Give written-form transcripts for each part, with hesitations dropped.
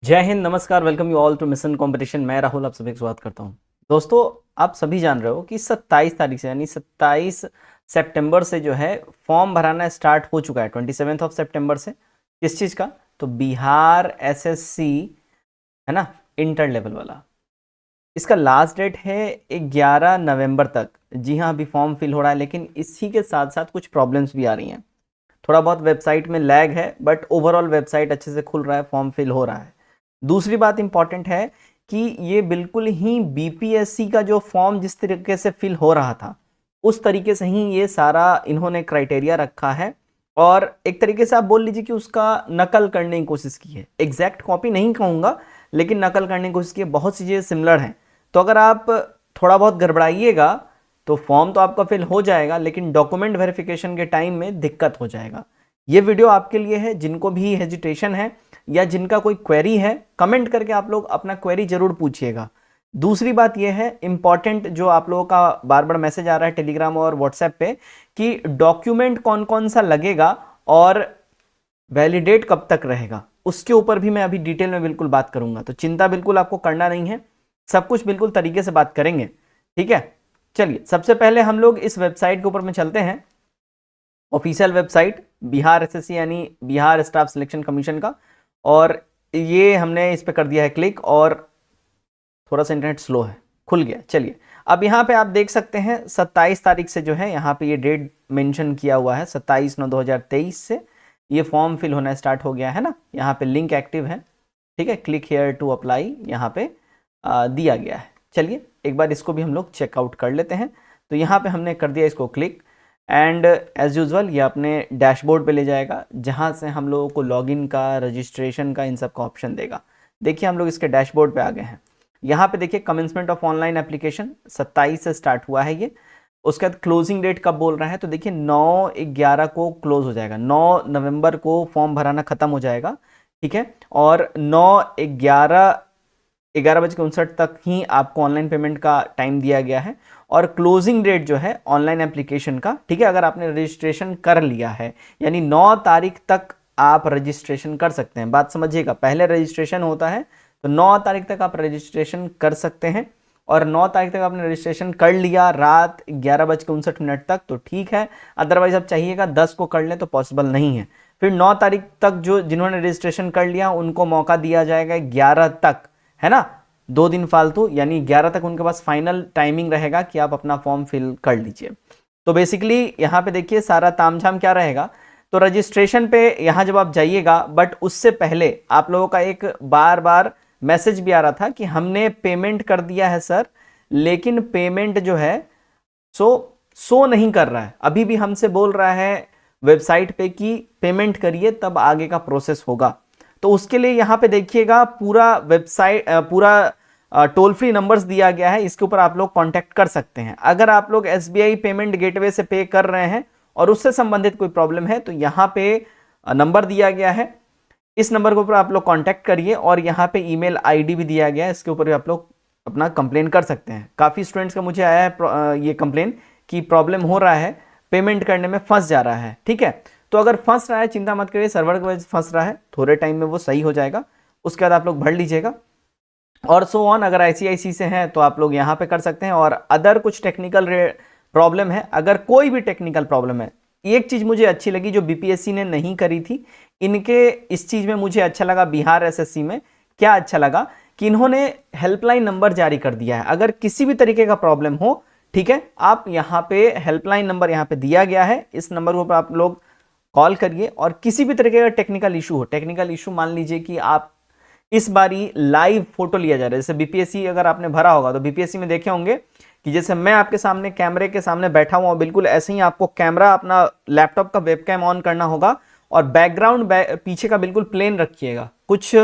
जय हिंद, नमस्कार, welcome you all to mission competition. मैं राहुल आप सभी का स्वागत करता हूं। दोस्तों, आप सभी जान रहे हो कि 27 तारीख से यानी 27 सितंबर से जो है फॉर्म भराना स्टार्ट हो चुका है। 27 ऑफ सितंबर से किस चीज़ का? तो बिहार एसएससी है ना, इंटर लेवल वाला। इसका लास्ट डेट है 11 नवंबर तक। जी हाँ, अभी फॉर्म फिल हो रहा है, लेकिन इसी के साथ साथ कुछ प्रॉब्लम्स भी आ रही हैं। थोड़ा बहुत वेबसाइट में लैग है, बट ओवरऑल वेबसाइट अच्छे से खुल रहा है, फॉर्म फिल हो रहा है। दूसरी बात इंपॉर्टेंट है कि ये बिल्कुल ही बीपीएससी का जो फॉर्म जिस तरीके से फिल हो रहा था उस तरीके से ही ये सारा इन्होंने क्राइटेरिया रखा है, और एक तरीके से आप बोल लीजिए कि उसका नकल करने की कोशिश की है। एग्जैक्ट कॉपी नहीं कहूँगा, लेकिन नकल करने की कोशिश की है। बहुत सी चीज़ें सिमिलर हैं, तो अगर आप थोड़ा बहुत गड़बड़ाइएगा तो फॉर्म तो आपका फिल हो जाएगा, लेकिन डॉक्यूमेंट वेरिफिकेशन के टाइम में दिक्कत हो जाएगा। ये वीडियो आपके लिए है, जिनको भी हेजिटेशन है या जिनका कोई क्वेरी है, कमेंट करके आप लोग अपना क्वेरी जरूर पूछिएगा। दूसरी बात यह है इंपॉर्टेंट, जो आप लोगों का बार बार मैसेज आ रहा है टेलीग्राम और व्हाट्सएप पे कि डॉक्यूमेंट कौन कौन सा लगेगा और वैलिडेट कब तक रहेगा, उसके ऊपर भी मैं अभी डिटेल में बिल्कुल बात करूंगा। तो चिंता बिल्कुल आपको करना नहीं है, सब कुछ बिल्कुल तरीके से बात करेंगे, ठीक है। चलिए, सबसे पहले हम लोग इस वेबसाइट के ऊपर में चलते हैं। ऑफिशियल वेबसाइट बिहार एसएससी यानी बिहार स्टाफ सिलेक्शन कमीशन का, और ये हमने इस पर कर दिया है क्लिक, और थोड़ा सा इंटरनेट स्लो है, खुल गया। चलिए, अब यहाँ पे आप देख सकते हैं 27 तारीख से जो है यहाँ पे ये डेट मेंशन किया हुआ है, 27/9/2023 से ये फॉर्म फिल होना स्टार्ट हो गया है ना। यहाँ पे लिंक एक्टिव है, ठीक है। क्लिक हेयर टू अप्लाई यहाँ पे दिया गया है। चलिए, एक बार इसको भी हम लोग चेकआउट कर लेते हैं। तो यहाँ पे हमने कर दिया इसको क्लिक, एंड एज यूजुअल ये अपने डैशबोर्ड पे ले जाएगा, जहाँ से हम लोगों को लॉगिन का, रजिस्ट्रेशन का, इन सब का ऑप्शन देगा। देखिए, हम लोग इसके डैशबोर्ड पे आ गए हैं। यहाँ पे देखिए कमेंसमेंट ऑफ ऑनलाइन एप्लीकेशन 27 से स्टार्ट हुआ है ये। उसके बाद क्लोजिंग डेट कब बोल रहा है, तो देखिए 9/11 को क्लोज हो जाएगा, 9 नवंबर को फॉर्म भराना खत्म हो जाएगा, ठीक है। और 11:59 तक ही आपको ऑनलाइन पेमेंट का टाइम दिया गया है, और क्लोजिंग डेट जो है ऑनलाइन एप्लीकेशन का, ठीक है, अगर आपने रजिस्ट्रेशन कर लिया है, यानी 9 तारीख तक आप रजिस्ट्रेशन कर सकते हैं। बात समझिएगा, पहले रजिस्ट्रेशन होता है तो 9 तारीख तक आप रजिस्ट्रेशन कर सकते हैं, और 9 तारीख तक आपने रजिस्ट्रेशन कर लिया रात 11:59 तक तो ठीक है। अदरवाइज आप चाहिएगा 10 को कर लें तो पॉसिबल नहीं है। फिर 9 तारीख तक जो जिन्होंने रजिस्ट्रेशन कर लिया उनको मौका दिया जाएगा 11 तक, है ना, 2 दिन फालतू, यानी 11 तक उनके पास फाइनल टाइमिंग रहेगा कि आप अपना फॉर्म फिल कर लीजिए। तो बेसिकली यहाँ पे देखिए सारा तामझाम क्या रहेगा। तो रजिस्ट्रेशन पे यहाँ जब आप जाइएगा, बट उससे पहले आप लोगों का एक बार बार मैसेज भी आ रहा था कि हमने पेमेंट कर दिया है सर, लेकिन पेमेंट जो है शो नहीं कर रहा है। अभी भी हमसे बोल रहा है वेबसाइट पे कि पेमेंट करिए तब आगे का प्रोसेस होगा। तो उसके लिए यहाँ पे देखिएगा पूरा वेबसाइट, पूरा टोल फ्री नंबर्स दिया गया है, इसके ऊपर आप लोग कांटेक्ट कर सकते हैं। अगर आप लोग एसबीआई पेमेंट गेटवे से पे कर रहे हैं और उससे संबंधित कोई प्रॉब्लम है तो यहाँ पे नंबर दिया गया है, इस नंबर के ऊपर आप लोग कांटेक्ट करिए, और यहाँ पे ईमेल आईडी भी दिया गया है, इसके ऊपर भी आप लोग अपना कंप्लेन कर सकते हैं। काफ़ी स्टूडेंट्स का मुझे आया है ये कंप्लेन कि प्रॉब्लम हो रहा है, पेमेंट करने में फंस जा रहा है, ठीक है। तो अगर फंस रहा है चिंता मत करिए, सर्वर की वजह से फंस रहा है, थोड़े टाइम में वो सही हो जाएगा, उसके बाद आप लोग भर लीजिएगा। और सो ऑन, अगर आईसीआईसी से हैं तो आप लोग यहाँ पे कर सकते हैं। और अदर कुछ टेक्निकल प्रॉब्लम है, अगर कोई भी टेक्निकल प्रॉब्लम है, एक चीज़ मुझे अच्छी लगी जो बीपीएससी ने नहीं करी थी, इनके इस चीज़ में मुझे अच्छा लगा। बिहार एसएससी में क्या अच्छा लगा कि इन्होंने हेल्पलाइन नंबर जारी कर दिया है। अगर किसी भी तरीके का प्रॉब्लम हो, ठीक है, आप यहाँ पे हेल्पलाइन नंबर यहाँ पे दिया गया है, इस नंबर के ऊपर आप लोग कॉल करिए। और किसी भी तरीके का टेक्निकल इशू हो, टेक्निकल इशू मान लीजिए कि आप इस बारी लाइव फोटो लिया जा रहा है, जैसे बीपीएससी अगर आपने भरा होगा तो बीपीएससी में देखे होंगे कि जैसे मैं आपके सामने कैमरे के सामने बैठा हुआ हूं, बिल्कुल ऐसे ही आपको कैमरा अपना लैपटॉप का वेबकैम ऑन करना होगा, और बैकग्राउंड पीछे का बिल्कुल प्लेन रखिएगा। कुछ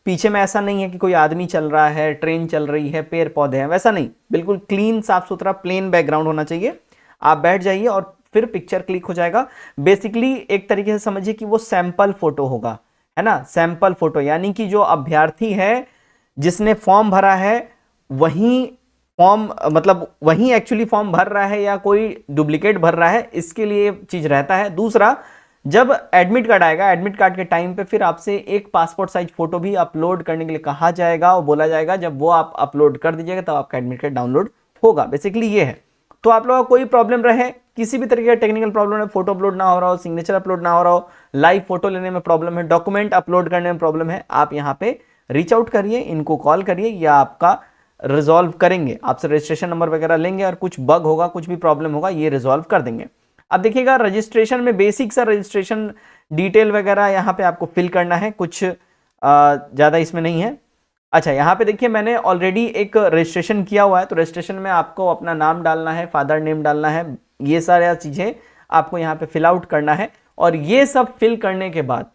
पीछे में ऐसा नहीं है कि कोई आदमी चल रहा है, ट्रेन चल रही है, पेड़ पौधे हैं, वैसा नहीं, बिल्कुल क्लीन साफ सुथरा प्लेन बैकग्राउंड होना चाहिए। आप बैठ जाइए और फिर पिक्चर क्लिक हो जाएगा। बेसिकली एक तरीके से समझिए कि वो सैंपल फोटो होगा, है ना, सैंपल फोटो, यानी कि जो अभ्यर्थी है जिसने फॉर्म भरा है वही फॉर्म, मतलब वही एक्चुअली फॉर्म भर रहा है या कोई डुप्लीकेट भर रहा है, इसके लिए चीज रहता है। दूसरा, जब एडमिट कार्ड आएगा, एडमिट कार्ड के टाइम पे फिर आपसे एक पासपोर्ट साइज फोटो भी अपलोड करने के लिए कहा जाएगा और बोला जाएगा जब वो आप अपलोड कर दीजिएगा तब आपका एडमिट कार्ड डाउनलोड होगा। बेसिकली ये है। तो आप लोगों का कोई प्रॉब्लम रहे, किसी भी तरीके का टेक्निकल प्रॉब्लम है, फोटो अपलोड ना हो रहा हो, सिग्नेचर अपलोड ना हो रहा हो, लाइव फोटो लेने में प्रॉब्लम है, डॉक्यूमेंट अपलोड करने में प्रॉब्लम है, आप यहाँ पे रीच आउट करिए, इनको कॉल करिए, या आपका रिजॉल्व करेंगे, आपसे रजिस्ट्रेशन नंबर वगैरह लेंगे और कुछ बग होगा, कुछ भी प्रॉब्लम होगा, ये रिजॉल्व कर देंगे। अब देखिएगा रजिस्ट्रेशन में बेसिक सा रजिस्ट्रेशन डिटेल वगैरह यहाँ पे आपको फिल करना है, कुछ ज़्यादा इसमें नहीं है। अच्छा, यहाँ पे देखिए मैंने ऑलरेडी एक रजिस्ट्रेशन किया हुआ है, तो रजिस्ट्रेशन में आपको अपना नाम डालना है, फादर नेम डालना है, ये सारी चीज़ें आपको यहाँ पे फिल आउट करना है। और ये सब फिल करने के बाद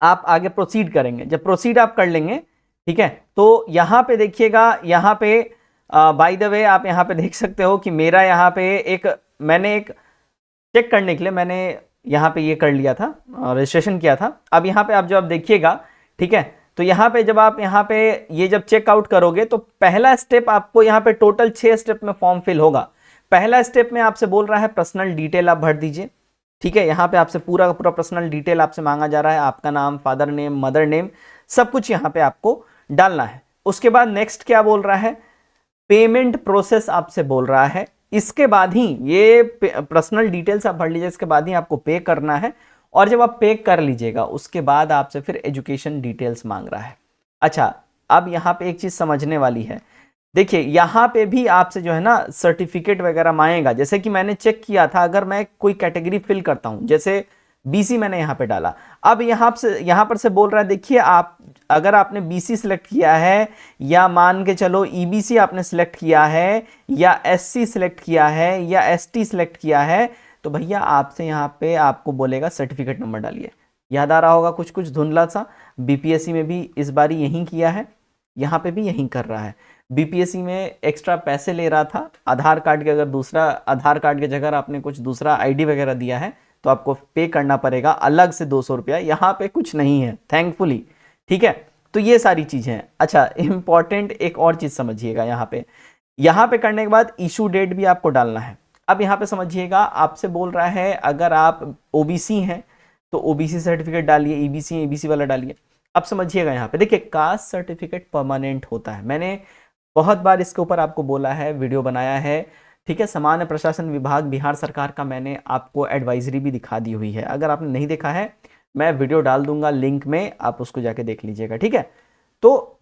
आप आगे प्रोसीड करेंगे। जब प्रोसीड आप कर लेंगे, ठीक है, तो यहाँ पे देखिएगा, यहाँ पे बाय द वे आप यहाँ पे देख सकते हो कि मेरा यहाँ पे मैंने एक चेक करने के लिए मैंने यहाँ पे ये कर लिया था, रजिस्ट्रेशन किया था। अब यहाँ पे आप जब देखिएगा, ठीक है, तो यहाँ पे जब आप यहाँ पे ये जब चेकआउट करोगे तो पहला स्टेप आपको यहाँ पे टोटल 6 स्टेप में फॉर्म फिल होगा। पहला स्टेप में आपसे बोल रहा है पर्सनल डिटेल आप भर दीजिए, ठीक है, यहाँ पे आपसे पूरा का पूरा पर्सनल डिटेल आपसे मांगा जा रहा है, आपका नाम, फादर नेम, मदर नेम, सब कुछ यहाँ पे आपको डालना है। उसके बाद नेक्स्ट क्या बोल रहा है, पेमेंट प्रोसेस आपसे बोल रहा है। इसके बाद ही ये पर्सनल डिटेल्स आप भर लीजिए, इसके बाद ही आपको पे करना है। और जब आप पे कर लीजिएगा उसके बाद आपसे फिर एजुकेशन डिटेल्स मांग रहा है। अच्छा, अब यहाँ पे एक चीज समझने वाली है, देखिए यहाँ पे भी आपसे जो है ना सर्टिफिकेट वगैरह मांगेगा। जैसे कि मैंने चेक किया था, अगर मैं कोई कैटेगरी फिल करता हूं, जैसे बीसी मैंने यहाँ पे डाला, अब यहाँ पर से बोल रहा है, देखिए आप अगर आपने बीसी सिलेक्ट किया है, या मान के चलो ईबीसी आपने सिलेक्ट किया है, या एससी सिलेक्ट किया है, या एसटी सिलेक्ट किया है, तो भैया आपसे यहाँ पे आपको बोलेगा सर्टिफिकेट नंबर डालिए। याद आ रहा होगा कुछ कुछ धुंधला सा, बीपीएससी में भी इस बार यही किया है, यहाँ पे भी यही कर रहा है। बीपीएससी में एक्स्ट्रा पैसे ले रहा था, आधार कार्ड के, अगर दूसरा आधार कार्ड की जगह आपने कुछ दूसरा आईडी वगैरह दिया है तो आपको पे करना पड़ेगा अलग से 200 रुपया। यहाँ पे कुछ नहीं है थैंकफुली, ठीक है। तो ये सारी चीजें हैं। अच्छा, इंपॉर्टेंट एक और चीज समझिएगा, यहाँ पे करने के बाद इशू डेट भी आपको डालना है। अब यहाँ पे समझिएगा, आपसे बोल रहा है अगर आप ओबीसी हैं तो ओबीसी सर्टिफिकेट डालिए, ईबीसी ईबीसी वाला डालिए। अब समझिएगा, यहाँ पे देखिए कास्ट सर्टिफिकेट परमानेंट होता है, मैंने बहुत बार इसके ऊपर आपको बोला है, वीडियो बनाया है, ठीक है। सामान्य प्रशासन विभाग बिहार सरकार का मैंने आपको एडवाइजरी भी दिखा दी हुई है, अगर आपने नहीं देखा है मैं वीडियो डाल दूंगा लिंक में, आप उसको जाके देख लीजिएगा, ठीक है। तो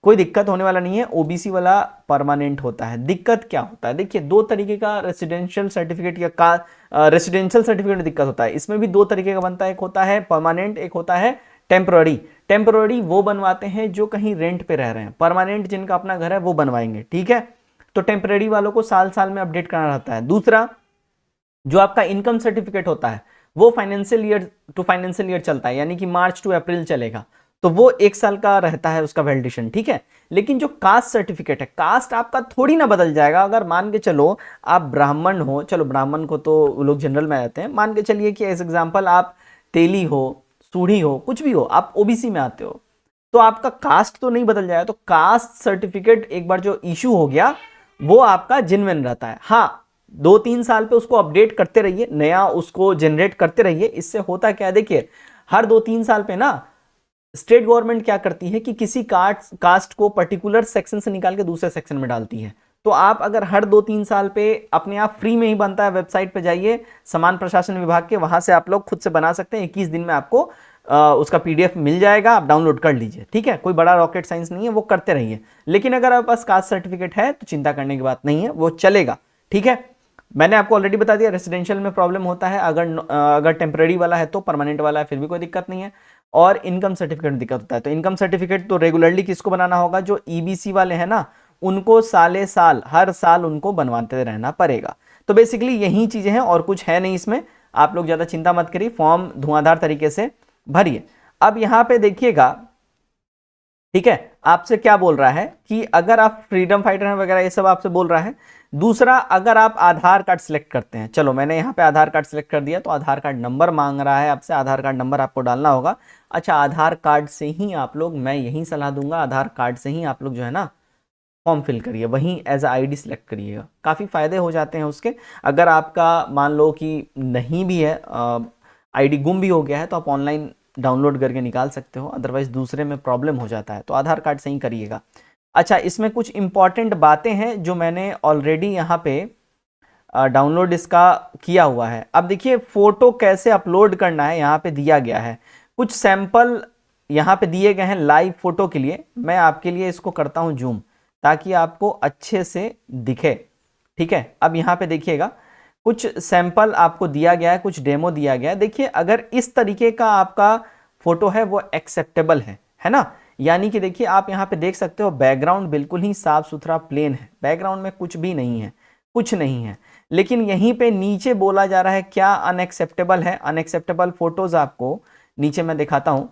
कोई दिक्कत होने वाला नहीं है, ओबीसी वाला परमानेंट होता है। दिक्कत क्या होता है, देखिए 2 तरीके का रेसिडेंशियल सर्टिफिकेट या रेसिडेंशियल सर्टिफिकेट में दिक्कत होता है। इसमें भी 2 तरीके का बनता है, एक होता है परमानेंट, एक होता है टेम्पररी। टेम्पररी वो बनवाते हैं जो कहीं रेंट पे रह रहे हैं, परमानेंट जिनका अपना घर है वो बनवाएंगे, ठीक है। तो टेम्पररी वालों को साल साल में अपडेट करना रहता है। दूसरा, जो आपका इनकम सर्टिफिकेट होता है वो financial year to financial year चलता है, यानी कि मार्च टू अप्रैल चलेगा, तो वो 1 साल का रहता है उसका वैलिडेशन, ठीक है। लेकिन जो कास्ट सर्टिफिकेट है, कास्ट आपका थोड़ी ना बदल जाएगा। अगर मान के चलो आप ब्राह्मण हो, चलो ब्राह्मण को तो लोग जनरल में आ जाते हैं, मान के चलिए कि एज एग्जाम्पल आप तेली हो, सूढ़ी हो, कुछ भी हो, आप ओबीसी में आते हो, तो आपका कास्ट तो नहीं बदल जाएगा। तो कास्ट सर्टिफिकेट एक बार जो इशू हो गया वो आपका जेन्युइन रहता है। हाँ, 2-3 साल पे उसको अपडेट करते रहिए, नया उसको जनरेट करते रहिए। इससे होता क्या है, देखिए हर 2-3 साल पे ना स्टेट गवर्नमेंट क्या करती है कि किसी कास्ट को पर्टिकुलर सेक्शन से निकाल के दूसरे सेक्शन में डालती है। तो आप अगर हर 2-3 साल पे अपने आप फ्री में ही बनता है, वेबसाइट पे जाइए समान प्रशासन विभाग के, वहां से आप लोग खुद से बना सकते हैं। 21 दिन में आपको उसका पीडीएफ मिल जाएगा, आप डाउनलोड कर लीजिए, ठीक है। कोई बड़ा रॉकेट साइंस नहीं है, वो करते रहिए। लेकिन अगर आपके पास कास्ट सर्टिफिकेट है तो चिंता करने की बात नहीं है, वो चलेगा, ठीक है। मैंने आपको ऑलरेडी बता दिया रेसिडेंशियल में प्रॉब्लम होता है, अगर टेम्पररी वाला है तो, परमानेंट वाला है फिर भी कोई दिक्कत नहीं है। और इनकम सर्टिफिकेट में दिक्कत होता है, तो इनकम सर्टिफिकेट तो रेगुलरली किसको बनाना होगा, जो ईबीसी वाले हैं ना, उनको साले साल हर साल उनको बनवाते रहना पड़ेगा। तो बेसिकली यही चीजें हैं और कुछ है नहीं इसमें, आप लोग ज्यादा चिंता मत करिए, फॉर्म धुआंधार तरीके से भरिए। अब यहां पे देखिएगा, ठीक है, आपसे क्या बोल रहा है कि अगर आप फ्रीडम फाइटर हैं वगैरह, ये सब आपसे बोल रहा है। दूसरा, अगर आप आधार कार्ड सिलेक्ट करते हैं, चलो मैंने यहाँ पे आधार कार्ड सिलेक्ट कर दिया, तो आधार कार्ड नंबर मांग रहा है आपसे, आधार कार्ड नंबर आपको डालना होगा। अच्छा, आधार कार्ड से ही आप लोग, मैं यही सलाह दूंगा, आधार कार्ड से ही आप लोग जो है ना फॉर्म फिल करिए, वहीं एज आईडी सिलेक्ट करिएगा, काफ़ी फायदे हो जाते हैं उसके। अगर आपका मान लो कि नहीं भी है आईडी गुम भी हो गया है तो आप ऑनलाइन डाउनलोड करके निकाल सकते हो, अदरवाइज दूसरे में प्रॉब्लम हो जाता है, तो आधार कार्ड से ही करिएगा। अच्छा, इसमें कुछ इंपॉर्टेंट बातें हैं जो मैंने ऑलरेडी यहाँ पे डाउनलोड इसका किया हुआ है। अब देखिए फोटो कैसे अपलोड करना है यहाँ पे दिया गया है, कुछ सैंपल यहाँ पे दिए गए हैं लाइव फोटो के लिए। मैं आपके लिए इसको करता हूँ जूम ताकि आपको अच्छे से दिखे, ठीक है। अब यहाँ पे देखिएगा कुछ सैंपल आपको दिया गया है, कुछ डेमो दिया गया है। देखिए अगर इस तरीके का आपका फोटो है वो एक्सेप्टेबल है ना। यानी कि देखिए आप यहाँ पे देख सकते हो बैकग्राउंड बिल्कुल ही साफ सुथरा प्लेन है, बैकग्राउंड में कुछ भी नहीं है, कुछ नहीं है। लेकिन यहीं पे नीचे बोला जा रहा है क्या अनएक्सेप्टेबल है। अनएक्सेप्टेबल फोटोज आपको नीचे मैं दिखाता हूं,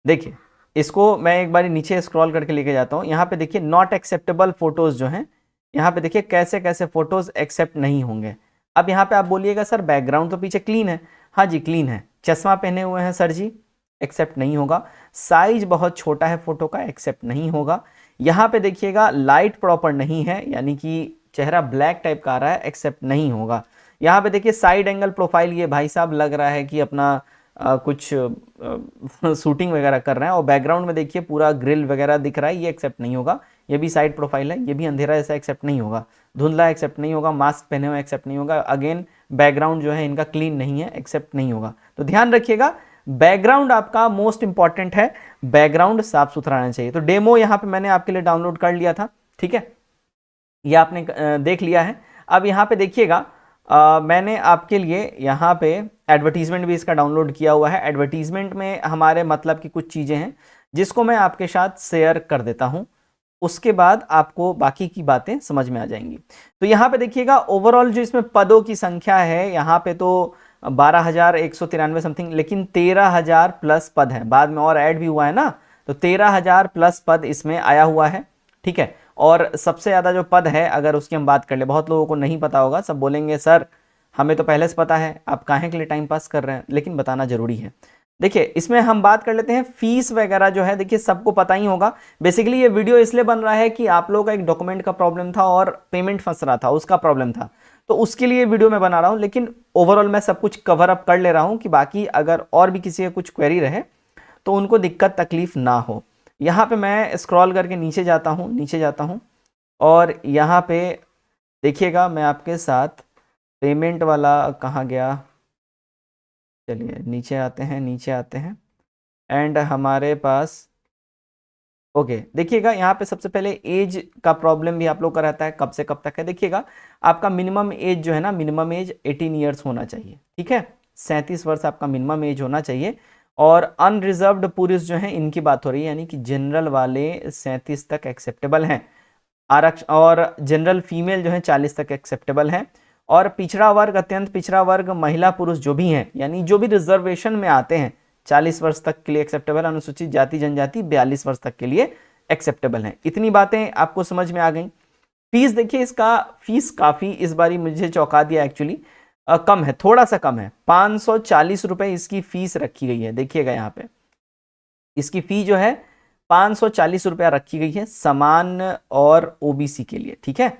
देखिए इसको मैं एक बार नीचे स्क्रॉल करके लेके जाता हूं। यहाँ पे देखिए नॉट एक्सेप्टेबल फोटोज जो हैं, यहाँ पे देखिए कैसे कैसे फोटोज एक्सेप्ट नहीं होंगे। अब यहाँ पे आप बोलिएगा सर बैकग्राउंड तो पीछे क्लीन है, हाँ जी क्लीन है। चश्मा पहने हुए हैं सर जी, एक्सेप्ट नहीं होगा। साइज बहुत छोटा है फोटो का, एक्सेप्ट नहीं होगा। यहाँ पे देखिएगा लाइट प्रॉपर नहीं है, यानी कि चेहरा ब्लैक टाइप का आ रहा है, एक्सेप्ट नहीं होगा। यहाँ पे देखिए साइड एंगल प्रोफाइल, ये भाई साहब लग रहा है कि अपना कुछ शूटिंग वगैरह कर रहे हैं, और बैकग्राउंड में देखिए पूरा ग्रिल वगैरह दिख रहा है, ये एक्सेप्ट नहीं होगा। ये भी साइड प्रोफाइल है, ये भी अंधेरा जैसा, एक्सेप्ट नहीं होगा। धुंधला एक्सेप्ट नहीं होगा, मास्क पहने हुए एक्सेप्ट नहीं होगा। अगेन बैकग्राउंड जो है इनका क्लीन नहीं है, एक्सेप्ट नहीं होगा। तो ध्यान रखिएगा बैकग्राउंड आपका मोस्ट इंपॉर्टेंट है, बैकग्राउंड साफ सुथरा रहना चाहिए। तो डेमो यहाँ पे मैंने आपके लिए डाउनलोड कर लिया था, ठीक है, ये आपने देख लिया है। अब यहाँ पे देखिएगा मैंने आपके लिए यहाँ पे एडवर्टीजमेंट भी इसका डाउनलोड किया हुआ है। एडवर्टीजमेंट में हमारे मतलब की कुछ चीज़ें हैं जिसको मैं आपके साथ शेयर कर देता हूँ, उसके बाद आपको बाकी की बातें समझ में आ जाएंगी। तो यहाँ पे देखिएगा ओवरऑल जो इसमें पदों की संख्या है यहाँ पे तो 12,193 समथिंग, लेकिन 13,000 प्लस पद है, बाद में और ऐड भी हुआ है ना, तो 13,000 प्लस पद इसमें आया हुआ है, ठीक है। और सबसे ज़्यादा जो पद है अगर उसकी हम बात कर ले, बहुत लोगों को नहीं पता होगा, सब बोलेंगे सर हमें तो पहले से पता है, आप काहे के लिए टाइम पास कर रहे हैं, लेकिन बताना जरूरी है। देखिए इसमें हम बात कर लेते हैं फीस वगैरह जो है, देखिए सबको पता ही होगा। बेसिकली ये वीडियो इसलिए बन रहा है कि आप लोगों का एक डॉक्यूमेंट का प्रॉब्लम था और पेमेंट फंस रहा था, उसका प्रॉब्लम था, तो उसके लिए वीडियो मैं बना रहा हूँ। लेकिन ओवरऑल मैं सब कुछ कवर अप कर ले रहा हूँ कि बाकी अगर और भी किसी का कुछ क्वेरी रहे तो उनको दिक्कत तकलीफ ना हो। यहाँ पे मैं स्क्रॉल करके नीचे जाता हूँ और यहाँ पे देखिएगा मैं आपके साथ पेमेंट वाला कहाँ गया, चलिए नीचे आते हैं एंड हमारे पास ओके देखिएगा यहाँ पे सबसे पहले एज का प्रॉब्लम भी आप लोग का रहता है, कब से कब तक है। देखिएगा आपका मिनिमम एज जो है ना, मिनिमम एज 18 ईयर्स होना चाहिए, ठीक है, 37 वर्ष आपका मिनिमम एज होना चाहिए। और अनरिजर्व्ड पुरुष जो है इनकी बात हो रही है, यानी कि जनरल वाले 37 तक एक्सेप्टेबल हैं, आरक्षण और जनरल फीमेल जो है 40 तक एक्सेप्टेबल हैं। और पिछड़ा वर्ग, अत्यंत पिछड़ा वर्ग, महिला पुरुष जो भी हैं, यानी जो भी रिजर्वेशन में आते हैं 40 वर्ष तक के लिए एक्सेप्टेबल, अनुसूचित जाति जनजाति 42 वर्ष तक के लिए एक्सेप्टेबल हैं। इतनी बातें आपको समझ में आ गई। फीस देखिए, इसका फीस काफ़ी इस बारी मुझे चौंका दिया एक्चुअली, कम है, थोड़ा सा कम है, 540 रुपये इसकी फीस रखी गई है। देखिएगा यहाँ पे इसकी फी जो है 540 रुपया रखी गई है सामान्य और ओबीसी के लिए, ठीक है।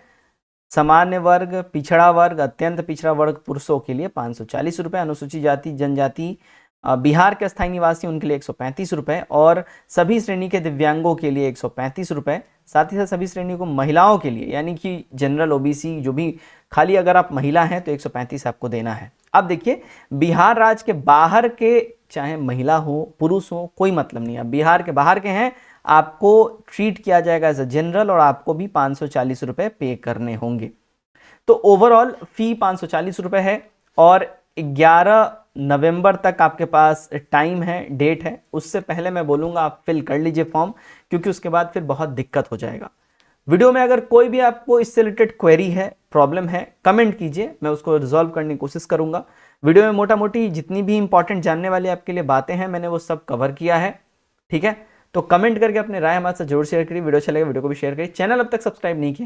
सामान्य वर्ग, पिछड़ा वर्ग, अत्यंत पिछड़ा वर्ग पुरुषों के लिए 540 रुपये, अनुसूचित जाति जनजाति बिहार के स्थायी निवासी उनके लिए 135 रुपये, और सभी श्रेणी के दिव्यांगों के लिए 135 रुपये। साथ ही साथ सभी श्रेणी को महिलाओं के लिए, यानी कि जनरल ओबीसी जो भी, खाली अगर आप महिला हैं तो 135 आपको देना है। अब देखिए बिहार राज्य के बाहर के, चाहे महिला हो पुरुष हो कोई मतलब नहीं है, बिहार के बाहर के हैं आपको ट्रीट किया जाएगा एज अ जनरल और आपको भी 540 रुपये पे करने होंगे। तो ओवरऑल फी 540 रुपये है और 11 नवंबर तक आपके पास टाइम है, डेट है। उससे पहले मैं बोलूँगा आप फिल कर लीजिए फॉर्म, क्योंकि उसके बाद फिर बहुत दिक्कत हो जाएगा। वीडियो में अगर कोई भी आपको इससे रिलेटेड क्वेरी है, प्रॉब्लम है, कमेंट कीजिए, मैं उसको रिजॉल्व करने की कोशिश करूँगा। वीडियो में मोटा मोटी जितनी भी इंपॉर्टेंट जानने वाली आपके लिए बातें हैं मैंने वो सब कवर किया है, ठीक है। तो कमेंट करके अपने राय हमारे साथ जरूर शेयर करिए। वीडियो अच्छा लगे वीडियो को भी शेयर करिए। चैनल अब तक सब्सक्राइब नहीं किया